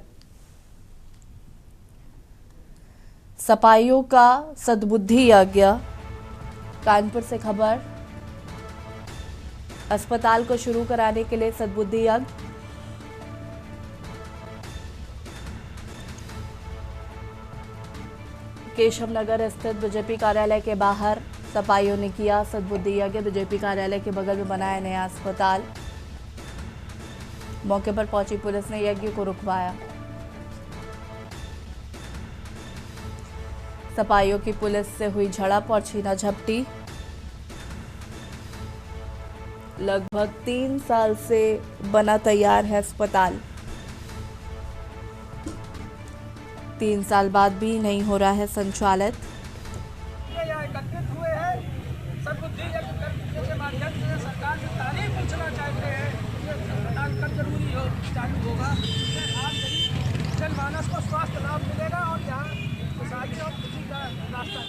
सपाइयों का सद्बुद्धि यज्ञ। कानपुर से खबर, अस्पताल को शुरू कराने के लिए सद्बुद्धि यज्ञ। केशव नगर स्थित बीजेपी कार्यालय के बाहर सपाइयों ने किया सद्बुद्धि यज्ञ। बीजेपी कार्यालय के बगल में बनाया नया अस्पताल। मौके पर पहुंची पुलिस ने यज्ञ को रुकवाया। सपाइयों की पुलिस से हुई झड़प और छीना झपटी। लगभग 3 साल से बना तैयार है अस्पताल, 3 साल बाद भी नहीं हो रहा है संचालित। एकत्रित हुए हैं सद्बुद्धि यज्ञ के माध्यम से सरकार की तारीफ पूछना चाहते हैं। अस्पताल कब जरूरी हो चालू होगा, इससे आज जनमानस को स्वास्थ्य लाभ मिलेगा और यहाँ खुशहाली और खुशी का रास्ता।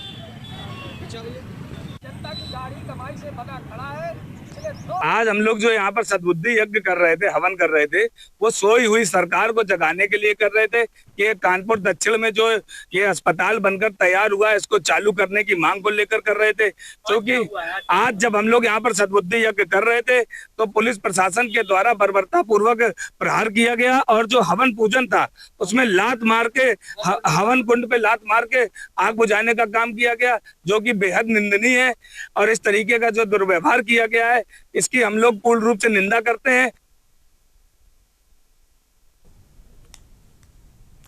जनता की गाड़ी कमाई से बना खड़ा है। पिछले आज हम लोग जो यहाँ पर सद्बुद्धि यज्ञ कर रहे थे, हवन कर रहे थे, वो सोई हुई सरकार को जगाने के लिए कर रहे थे कि कानपुर दक्षिण में जो ये अस्पताल बनकर तैयार हुआ है इसको चालू करने की मांग को लेकर कर रहे थे। क्योंकि आज जब हम लोग यहाँ पर सद्बुद्धि यज्ञ कर रहे थे तो पुलिस प्रशासन के द्वारा बर्बरता पूर्वक प्रहार किया गया और जो हवन पूजन था उसमें लात मार के हवन कुंड पे लात मार के आग बुझाने का काम किया गया, जो कि बेहद निंदनीय है। और इस तरीके का जो दुर्व्यवहार किया गया है इसकी हम लोग पूर्ण रूप से निंदा करते हैं।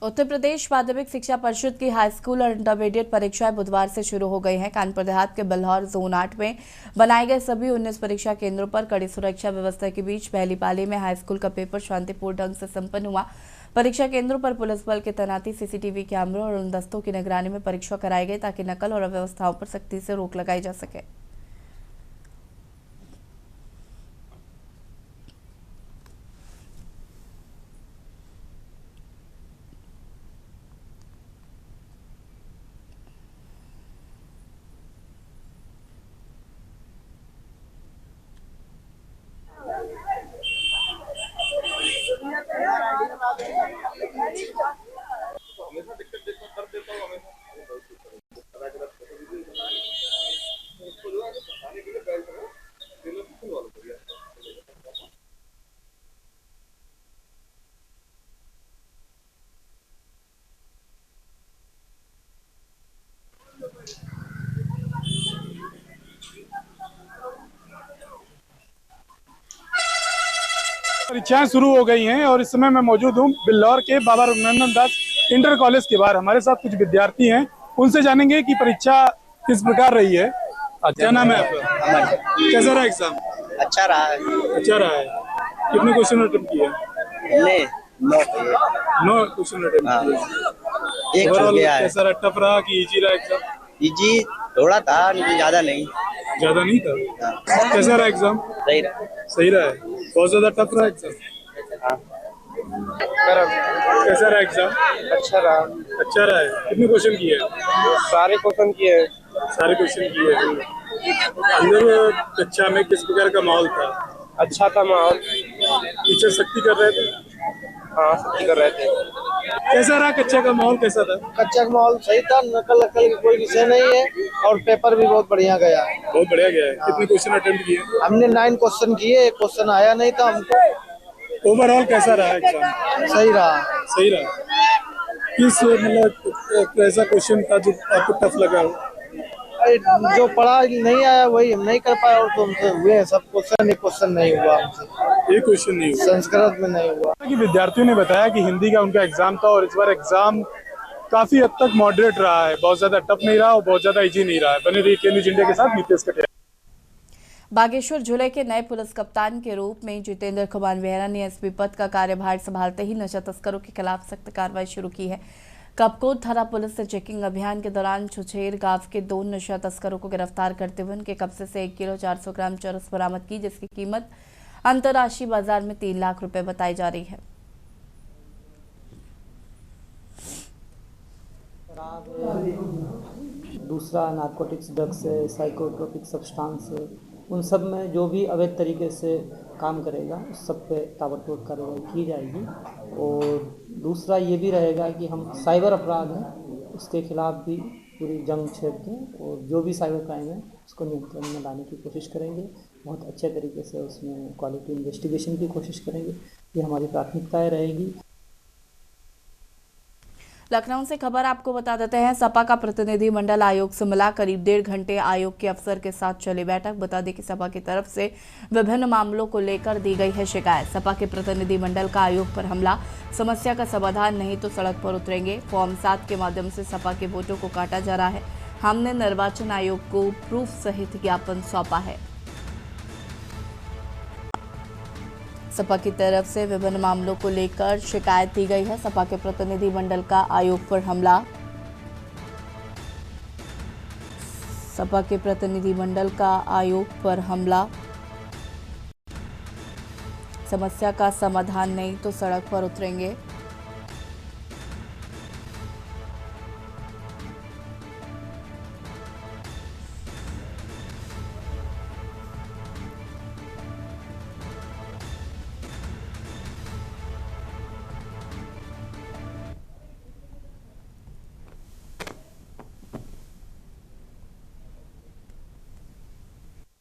उत्तर प्रदेश माध्यमिक शिक्षा परिषद की हाई स्कूल और इंटरमीडिएट परीक्षाएं बुधवार से शुरू हो गई हैं। कानपुर देहात के बिल्हौर जोन 8 में बनाए गए सभी 19 परीक्षा केंद्रों पर कड़ी सुरक्षा व्यवस्था के बीच पहली पाली में हाई स्कूल का पेपर शांतिपूर्ण ढंग से संपन्न हुआ। परीक्षा केंद्रों पर पुलिस बल की तैनाती, सीसीटीवी कैमरों और उन दस्तों की निगरानी में परीक्षा कराई गई ताकि नकल और अव्यवस्थाओं पर सख्ती से रोक लगाई जा सके। परीक्षाएं शुरू हो गई हैं और इस समय मैं मौजूद हूं बिल्हौर के बाबा रघुनंदन दास इंटर कॉलेज के बाहर। हमारे साथ कुछ विद्यार्थी हैं, उनसे जानेंगे कि परीक्षा किस प्रकार रही है। क्या नाम है आपका? कैसा रहा एग्जाम? अच्छा रहा है। अच्छा रहा है। कितने क्वेश्चन अटेम्प्ट किए? 9 क्वेश्चन अटेम्प्ट किए। कैसा रहा? टफ रहा कि इजी रहा एग्जाम? इजी थोड़ा था, ज्यादा नहीं। ज्यादा नहीं था? कैसा रहा एग्जाम? सही रहा। सही रहा है। बहुत ज्यादा टफ रहा एग्जाम? कैसा रहा एग्जाम? अच्छा रहा। अच्छा रहा है। कितने क्वेश्चन किए? सारे क्वेश्चन किए। सारे क्वेश्चन किए। अंदर कक्षा में किस प्रकार का माहौल था? अच्छा था माहौल। टीचर सख्ती कर रहे थे? हाँ, सख्ती कर रहे थे। कैसा रहा कक्षा का माहौल? कैसा था? कक्षा का माहौल सही था, नकल की कोई विषय नहीं है और पेपर भी बहुत बढ़िया गया। बहुत बढ़िया गया है। कितने क्वेश्चन अटेम्प्ट किए? हमने 9 क्वेश्चन किए, एक क्वेश्चन आया नहीं था हमको। ओवरऑल कैसा रहा एग्जाम? सही रहा। सही रहा। किस मतलब ऐसा क्वेश्चन था जो आपको टफ लगा? जो पढ़ा नहीं आया वही हम नहीं कर पाए और तो हमसे हुए सब क्वेश्चन, एक क्वेश्चन नहीं हुआ हमसे। एक क्वेश्चन नहीं हुआ? संस्कृत में नहीं हुआ। कि विद्यार्थियों ने बताया कि हिंदी का उनका एग्जाम था और इस बार एग्जाम काफी हद तक मॉडरेट रहा है, बहुत ज्यादा टफ नहीं रहा और बहुत ज्यादा इजी नहीं रहा है। बने रहिए के न्यूज़ इंडिया के साथ, नितेश कटियार। बागेश्वर जिले के नए पुलिस कप्तान के रूप में जितेंद्र कुमार बेहरा ने एसपी पद का कार्यभार संभालते ही नशा तस्करों के खिलाफ सख्त कार्रवाई शुरू की है। कपकोट थाना पुलिस ने चेकिंग अभियान के दौरान छुछेर गांव के 2 नशा तस्करों को गिरफ्तार करते हुए उनके कब्जे से 1 किलो 400 ग्राम चरस बरामद की, जिसकी कीमत अंतर्राष्ट्रीय बाजार में 3 लाख रुपए बताई जा रही है। दूसरा नारकोटिक्स ड्रग्स है, साइकोट्रोपिक सब्सटेंस है, उन सब में जो भी अवैध तरीके से काम करेगा उस सब पे ताबड़तोड़ कार्रवाई की जाएगी। और दूसरा ये भी रहेगा कि हम साइबर अपराध हैं उसके खिलाफ भी पूरी जंग छेड़ दें और जो भी साइबर क्राइम है उसको नियंत्रण में लाने की कोशिश करेंगे। बहुत अच्छे तरीके से उसमें क्वालिटी इन्वेस्टिगेशन की कोशिश करेंगे। ये हमारी प्राथमिकताएं रहेगी। लखनऊ से खबर आपको बता देते हैं, सपा का प्रतिनिधि मंडल आयोग से मिला। करीब 1.5 घंटे आयोग के अफसर के साथ चली बैठक। बता दें कि सपा की तरफ से विभिन्न मामलों को लेकर दी गई है शिकायत। सपा के प्रतिनिधि मंडल का आयोग पर हमला, समस्या का समाधान नहीं तो सड़क पर उतरेंगे। फॉर्म 7 के माध्यम से सपा के वोटों को काटा जा रहा है। हमने निर्वाचन आयोग को प्रूफ सहित ज्ञापन सौंपा है। सपा की तरफ से विभिन्न मामलों को लेकर शिकायत दी गई है। सपा के प्रतिनिधि मंडल का आयोग पर हमला, सपा के प्रतिनिधि मंडल का आयोग पर हमला, समस्या का समाधान नहीं तो सड़क पर उतरेंगे।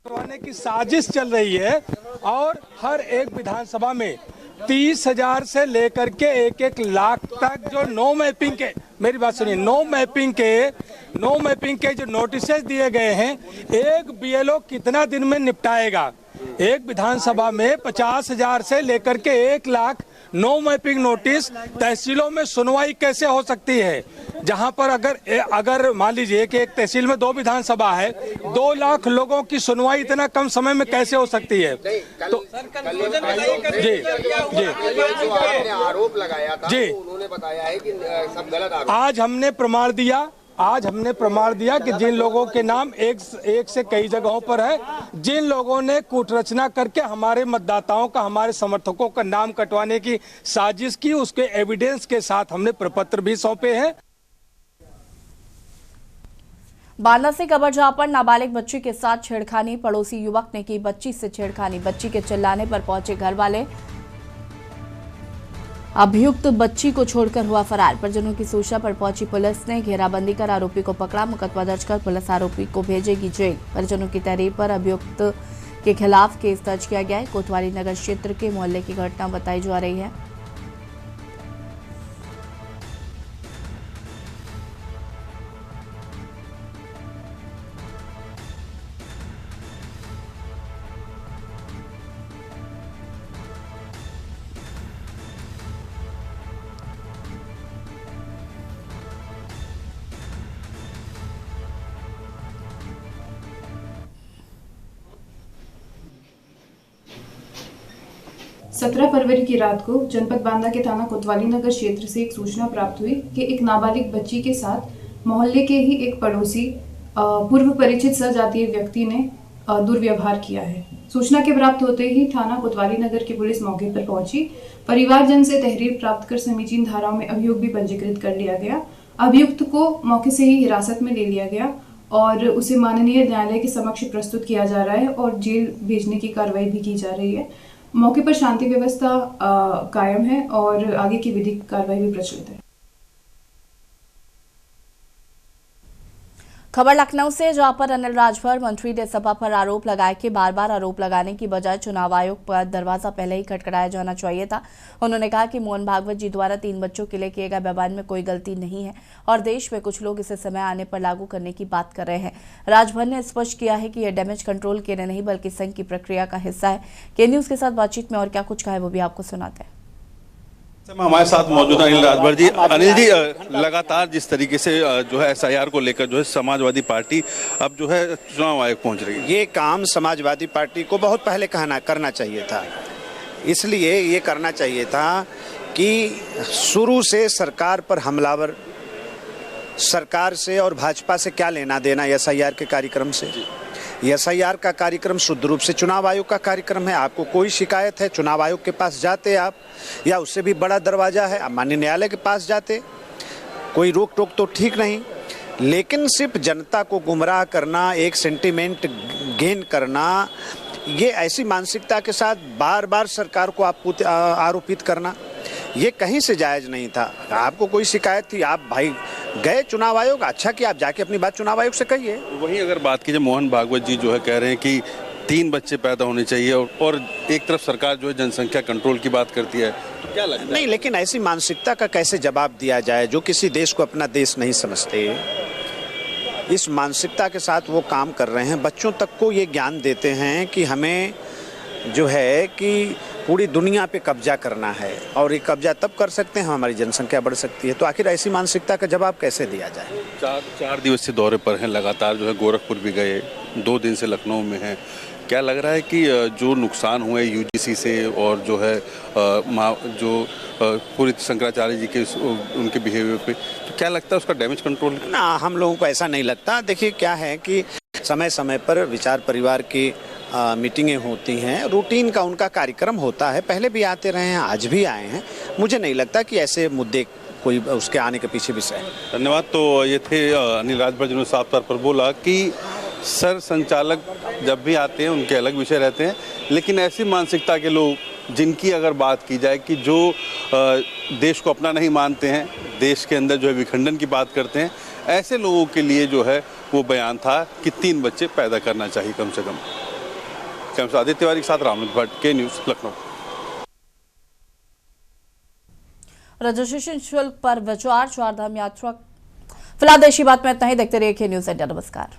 करवाने की साजिश चल रही है और हर एक विधानसभा में 30,000 से लेकर के 1-1 लाख तक जो नो मैपिंग के, मेरी बात सुनिए, नो मैपिंग के जो नोटिस दिए गए हैं, एक बीएलओ कितना दिन में निपटाएगा? एक विधानसभा में 50,000 से लेकर के 1 लाख नो मैपिंग नोटिस, तहसीलों में सुनवाई कैसे हो सकती है? जहां पर अगर मान लीजिए कि एक तहसील में 2 विधानसभा है, 2 लाख लोगों की सुनवाई इतना कम समय में कैसे हो सकती है? तो आरोप लगाया था, जी, उन्होंने बताया है कि सब गलत आरोप। आज हमने प्रमाण दिया कि जिन लोगों के नाम एक से कई जगहों पर है, जिन लोगों ने कूटरचना करके हमारे मतदाताओं का, हमारे समर्थकों का नाम कटवाने की साजिश की, उसके एविडेंस के साथ हमने प्रपत्र भी सौंपे हैं। बांदा से खबर जहां पर नाबालिग बच्ची के साथ छेड़खानी, पड़ोसी युवक ने की बच्ची से छेड़खानी, बच्ची के चिल्लाने पर पहुंचे घर वाले, अभियुक्त बच्ची को छोड़कर हुआ फरार। परिजनों की सूचना पर पहुंची पुलिस ने घेराबंदी कर आरोपी को पकड़ा, मुकदमा दर्ज कर पुलिस आरोपी को भेजेगी जेल। परिजनों की तहरीर पर अभियुक्त के खिलाफ केस दर्ज किया गया है। कोतवाली नगर क्षेत्र के मोहल्ले की घटना बताई जा रही है। सत्रह फरवरी की रात को जनपद बांदा के थाना कोतवाली नगर क्षेत्र से एक सूचना प्राप्त हुई कि एक नाबालिग बच्ची के साथ मोहल्ले के ही एक पड़ोसी पूर्व परिचित सजातीय व्यक्ति ने दुर्व्यवहार किया है। सूचना के प्राप्त होते ही थाना कोतवाली नगर की पुलिस मौके पर पहुंची। परिवारजन से तहरीर प्राप्त कर समीचीन धाराओं में अभियोग भी पंजीकृत कर लिया गया। अभियुक्त को मौके से ही हिरासत में ले लिया गया और उसे माननीय न्यायालय के समक्ष प्रस्तुत किया जा रहा है और जेल भेजने की कार्रवाई भी की जा रही है। मौके पर शांति व्यवस्था कायम है और आगे की विधिक कार्रवाई भी प्रचलित है। खबर लखनऊ से जहां पर अनिल राजभर मंत्री ने सपा पर आरोप लगाए कि बार बार आरोप लगाने की बजाय चुनाव आयोग पर दरवाजा पहले ही खटखटाया जाना चाहिए था। उन्होंने कहा कि मोहन भागवत जी द्वारा 3 बच्चों के लिए किए गए बयान में कोई गलती नहीं है और देश में कुछ लोग इसे समय आने पर लागू करने की बात कर रहे हैं। राजभर ने स्पष्ट किया है कि यह डैमेज कंट्रोल के लिए नहीं बल्कि संघ की प्रक्रिया का हिस्सा है। के न्यूज के साथ बातचीत में और क्या कुछ कहा है वो भी आपको सुनाते हैं। हमारे साथ मौजूद अनिल राजभर जी। अनिल जी, लगातार जिस तरीके से जो है SIR को लेकर जो है समाजवादी पार्टी अब जो है चुनाव आयोग पहुंच रही है, ये काम समाजवादी पार्टी को बहुत पहले करना चाहिए था। इसलिए ये करना चाहिए था कि शुरू से सरकार पर हमलावर, सरकार से और भाजपा से क्या लेना देना SIR के कार्यक्रम से। SIR का कार्यक्रम शुद्ध रूप से चुनाव आयोग का कार्यक्रम है। आपको कोई शिकायत है, चुनाव आयोग के पास जाते आप, या उससे भी बड़ा दरवाजा है आप माननीय न्यायालय के पास जाते, कोई रोक टोक तो ठीक नहीं। लेकिन सिर्फ जनता को गुमराह करना, एक सेंटिमेंट गेन करना, ये ऐसी मानसिकता के साथ बार बार सरकार को आरोपित करना, ये कहीं से जायज़ नहीं था। आपको कोई शिकायत थी, आप भाई गए चुनाव आयोग, अच्छा कि आप जाके अपनी बात चुनाव आयोग से कहिए। वहीं अगर बात कीजिए, मोहन भागवत जी जो है कह रहे हैं कि 3 बच्चे पैदा होने चाहिए और एक तरफ सरकार जो है जनसंख्या कंट्रोल की बात करती है, तो क्या लगता है? नहीं, लेकिन ऐसी मानसिकता का कैसे जवाब दिया जाए जो किसी देश को अपना देश नहीं समझते। इस मानसिकता के साथ वो काम कर रहे हैं, बच्चों तक को ये ज्ञान देते हैं कि हमें जो है कि पूरी दुनिया पे कब्जा करना है और ये कब्जा तब कर सकते हैं हमारी जनसंख्या बढ़ सकती है। तो आखिर ऐसी मानसिकता का जवाब कैसे दिया जाए? 4 दिवसीय दौरे पर हैं, लगातार जो है गोरखपुर भी गए, 2 दिन से लखनऊ में हैं। क्या लग रहा है कि जो नुकसान हुए UGC से और जो है जो पूरी शंकराचार्य जी के उनके बिहेवियर पे, तो क्या लगता है उसका डैमेज कंट्रोल? ना, हम लोगों को ऐसा नहीं लगता। देखिए क्या है कि समय समय पर विचार परिवार की मीटिंगें होती हैं, रूटीन का उनका कार्यक्रम होता है, पहले भी आते रहे हैं, आज भी आए हैं। मुझे नहीं लगता कि ऐसे मुद्दे कोई उसके आने के पीछे विषय है। धन्यवाद। तो ये थे अनिल राजभर जी ने साफ तौर पर बोला कि सर संचालक जब भी आते हैं उनके अलग विषय रहते हैं, लेकिन ऐसी मानसिकता के लोग जिनकी अगर बात की जाए कि जो देश को अपना नहीं मानते हैं, देश के अंदर जो है विखंडन की बात करते हैं, ऐसे लोगों के लिए जो है वो बयान था कि 3 बच्चे पैदा करना चाहिए कम से कम। कैमरा आदित्य तिवारी के साथ रामनाथ भट्ट, के न्यूज़, लखनऊ। रजिस्ट्रेशन शुल्क पर विचार, चारधाम यात्रा। फिलहाल देशी बात में इतना ही। देखते रहिए के न्यूज़ इंडिया। नमस्कार।